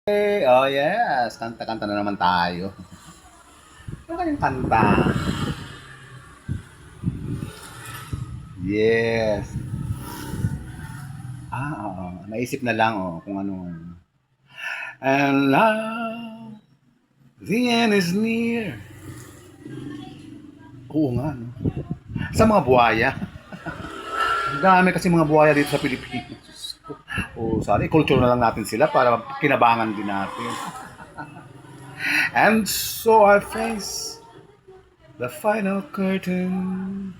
Oh yes, kanta-kanta na naman tayo. Ano kayong kanta? Yes. Oo. Naisip na lang, kung ano. And now, the end is near. Oo nga, no? Sa mga buhaya. Ang dami kasi mga buhaya dito sa Pilipinas. Sana i-culture na lang natin sila para kinabangan din natin. And so I face the final curtain.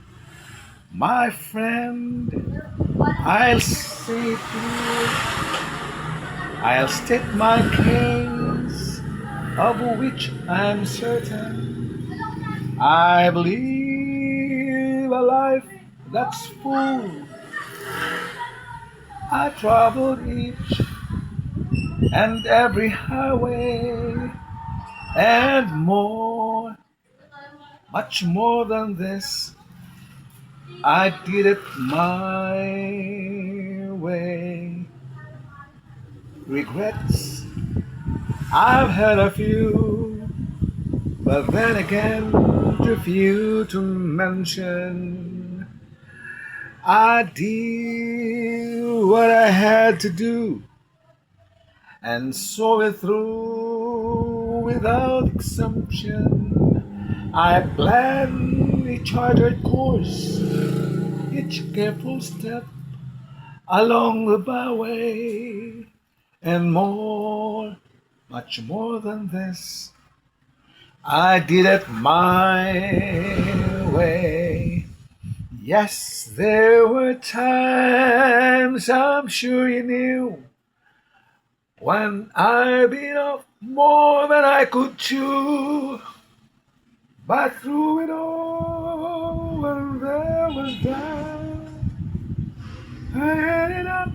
My friend, I'll say through. I'll state my case, of which I'm certain. I believe a life that's full. I traveled each and every highway and more, much more than this. I did it my way. Regrets, I've had a few, but then again, too few to mention. I did what I had to do and saw it through without exemption. I planned a chartered course, each careful step along the byway, and more, much more than this. I did it my way. Yes, there were times I'm sure you knew when I bit off more than I could chew. But through it all, when there was doubt, I had it up,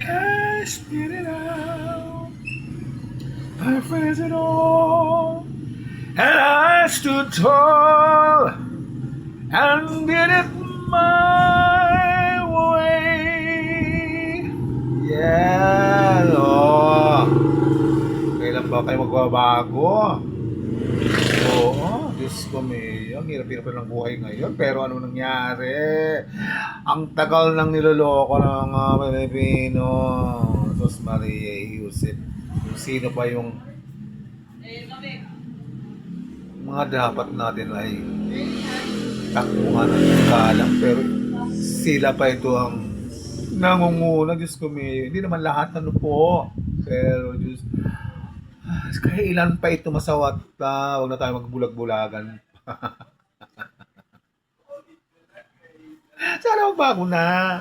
I spit it out. I faced it all, and I stood tall and did it my way. Yeah, kailan ba kayo magbabago? Oo, Diyos ko may, ang hirap-hirap ng buhay ngayon. Pero ano nangyari? Ang tagal nang niloloko ng mga Pilipino. Sos Maria Josep. Kung sino pa yung mga dapat natin ay takbuhan at kalang. Pero sila pa ito ang nangunguna. Diyos ko may, hindi naman lahat ano po. Pero Diyos, kaya ilan pa ito masawat pa. Huwag na tayo magbulag-bulagan. Sana magbago na.